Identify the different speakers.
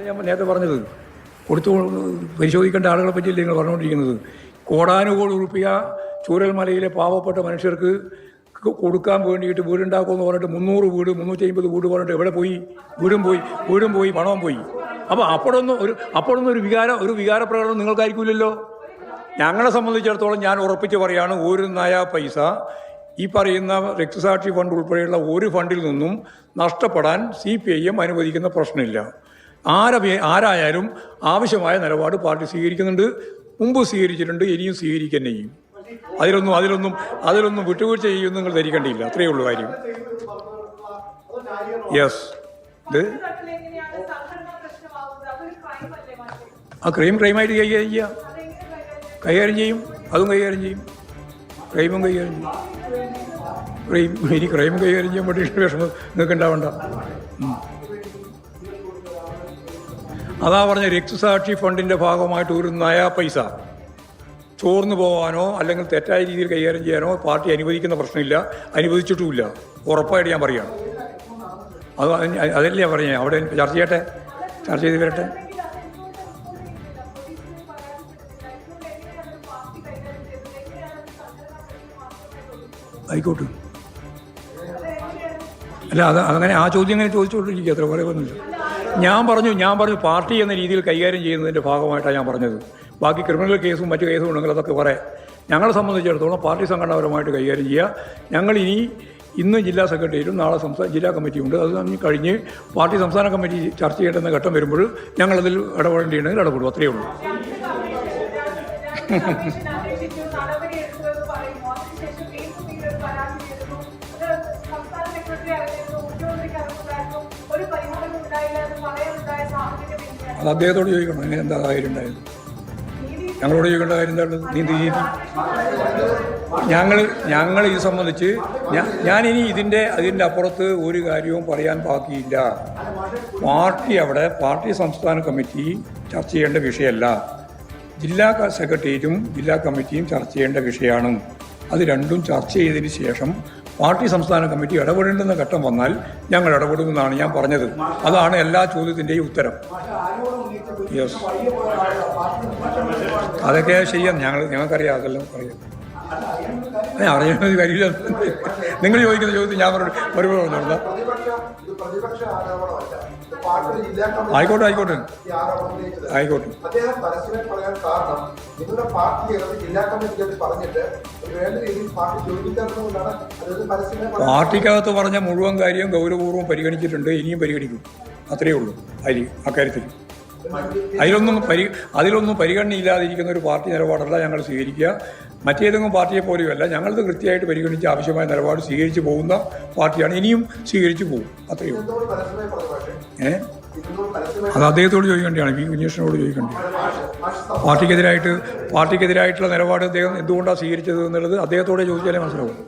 Speaker 1: ഞാൻ നേരത്തെ പറഞ്ഞത് കൊടുത്തു പരിശോധിക്കേണ്ട ആളുകളെ പറ്റിയല്ലേ നിങ്ങൾ പറഞ്ഞുകൊണ്ടിരിക്കുന്നത്. കോടാനുകോടി ഉറുപ്പിക ചൂരൽമലയിലെ പാവപ്പെട്ട മനുഷ്യർക്ക് കൊടുക്കാൻ വേണ്ടിയിട്ട് വീടുണ്ടാക്കുമെന്ന് പറഞ്ഞിട്ട് 300 വീട് 350 വീട് പറഞ്ഞിട്ട് എവിടെ പോയി? വീടും പോയി പണവും പോയി. അപ്പോൾ അപ്പോഴൊന്നും ഒരു വികാരപ്രകടനം നിങ്ങൾക്കായിരിക്കില്ലല്ലോ. ഞങ്ങളെ സംബന്ധിച്ചിടത്തോളം ഞാൻ ഉറപ്പിച്ച് പറയാണ്, ഒരു നയ പൈസ ഈ പറയുന്ന രക്തസാക്ഷി ഫണ്ട് ഉൾപ്പെടെയുള്ള ഒരു ഫണ്ടിൽ നിന്നും നഷ്ടപ്പെടാൻ CPIM അനുവദിക്കുന്ന പ്രശ്നമില്ല. ആരായാലും ആവശ്യമായ നിലപാട് പാർട്ടി സ്വീകരിക്കുന്നുണ്ട്, മുമ്പ് സ്വീകരിച്ചിട്ടുണ്ട്, ഇനിയും സ്വീകരിക്കാൻ ചെയ്യും. അതിലൊന്നും വിട്ടുവീഴ്ച ചെയ്യുമെന്ന് നിങ്ങൾ ധരിക്കേണ്ടിയില്ല. അത്രയേ ഉള്ളൂ കാര്യം. യെസ്, ഇത് ആ ക്രൈമായിട്ട് കൈകാര്യം ചെയ്യും. അതും കൈകാര്യം ചെയ്യും. ക്രൈമും കൈകാര്യം ചെയ്യും. ഇനി ക്രൈം കൈകാര്യം ചെയ്യാൻ വേണ്ടിയിട്ട് വിഷമം നിങ്ങൾക്ക് ഉണ്ടാവണ്ട. അതാ പറഞ്ഞ രക്തസാക്ഷി ഫണ്ടിൻ്റെ ഭാഗമായിട്ട് ഒരു നയാ പൈസ ചോർന്നു പോകാനോ അല്ലെങ്കിൽ തെറ്റായ രീതിയിൽ കൈകാര്യം ചെയ്യാനോ പാർട്ടി അനുവദിക്കുന്ന പ്രശ്നമില്ല, അനുവദിച്ചിട്ടുമില്ല. ഉറപ്പായിട്ട് ഞാൻ പറയുകയാണ്. അതല്ലേ ഞാൻ പറഞ്ഞേ. അവിടെ ചർച്ച ചെയ്ത് വരട്ടെ. ആയിക്കോട്ടെ. അല്ല, അങ്ങനെ ആ ചോദ്യം അങ്ങനെ ചോദിച്ചുകൊണ്ടിരിക്കുക. അത്ര പറയുന്നില്ല. ഞാൻ പറഞ്ഞു പാർട്ടി എന്ന രീതിയിൽ കൈകാര്യം ചെയ്യുന്നതിൻ്റെ ഭാഗമായിട്ടാണ് ഞാൻ പറഞ്ഞത്. ബാക്കി ക്രിമിനൽ കേസും മറ്റു കേസും ഉണ്ടെങ്കിൽ അതൊക്കെ പറയാം. ഞങ്ങളെ സംബന്ധിച്ചിടത്തോളം പാർട്ടി സംഘടനാപരമായിട്ട് കൈകാര്യം ചെയ്യുക. ഞങ്ങൾ ഇന്ന് ജില്ലാ സെക്രട്ടേറിയറ്റും നാളെ ജില്ലാ കമ്മിറ്റിയുണ്ട്. അത് കഴിഞ്ഞ് പാർട്ടി സംസ്ഥാന കമ്മിറ്റി ചർച്ച ചെയ്യേണ്ടുന്ന ഘട്ടം വരുമ്പോൾ ഞങ്ങളതിൽ ഇടപെടേണ്ടിയുണ്ടെങ്കിൽ ഇടപെടും. അത്രയേ ഉള്ളൂ. അത് അദ്ദേഹത്തോട് ചോദിക്കണം. അങ്ങനെ എന്താ കാര്യം ഉണ്ടായത്? ഞങ്ങളോട് ചോദിക്കേണ്ട കാര്യം എന്താ ഉള്ളത്? നീ ഞങ്ങൾ ഇത് സംബന്ധിച്ച് ഞാനിനി അതിൻ്റെ അപ്പുറത്ത് ഒരു കാര്യവും പറയാൻ ബാക്കിയില്ല. പാർട്ടി സംസ്ഥാന കമ്മിറ്റി ചർച്ച ചെയ്യേണ്ട വിഷയമല്ല. ജില്ലാ സെക്രട്ടേറിയറ്റും ജില്ലാ കമ്മിറ്റിയും ചർച്ച ചെയ്യേണ്ട വിഷയമാണ്. അത് രണ്ടും ചർച്ച ചെയ്തതിന് ശേഷം പാർട്ടി സംസ്ഥാന കമ്മിറ്റി ഇടപെടേണ്ടുന്ന ഘട്ടം വന്നാൽ ഞങ്ങൾ ഇടപെടുമെന്നാണ് ഞാൻ പറഞ്ഞത്. അതാണ് എല്ലാ ചോദ്യത്തിൻ്റെയും ഉത്തരം. യെസ്, അതൊക്കെ ശരിയാണ്. ഞങ്ങൾക്കറിയാം, അതെല്ലാം അറിയാം. അറിയുന്നത് കാര്യമില്ല. നിങ്ങൾ ചോദിക്കുന്ന ചോദ്യത്തിൽ ഞാൻ മറുപടി പറഞ്ഞോളാം. ആയിക്കോട്ടെ. പാർട്ടിക്കകത്ത് പറഞ്ഞ മുഴുവൻ കാര്യവും ഗൗരവപൂർവ്വം പരിഗണിച്ചിട്ടുണ്ട്, ഇനിയും പരിഗണിക്കും. അത്രയേ ഉള്ളൂ അക്കാര്യത്തിൽ. അതിലൊന്നും പരിഗണനയില്ലാതിരിക്കുന്ന ഒരു പാർട്ടി നിലപാടല്ല ഞങ്ങൾ സ്വീകരിക്കുക. മറ്റേതെങ്കിലും പാർട്ടിയെ പോലെയുമല്ല. ഞങ്ങളത് കൃത്യമായിട്ട് പരിഗണിച്ച് ആവശ്യമായ നിലപാട് സ്വീകരിച്ചു പോകുന്ന പാർട്ടിയാണ്, ഇനിയും സ്വീകരിച്ചു പോകും. അത്രയേ ഉള്ളൂ. അത് അദ്ദേഹത്തോട് ചോദിക്കേണ്ടതാണ്, വി കുഞ്ഞേഷനോട് ചോദിക്കേണ്ടത്. പാർട്ടിക്കെതിരായിട്ടുള്ള നിലപാട് അദ്ദേഹം എന്തുകൊണ്ടാണ് സ്വീകരിച്ചത് എന്നുള്ളത് അദ്ദേഹത്തോടെ ചോദിച്ചാലേ മനസ്സിലാവും.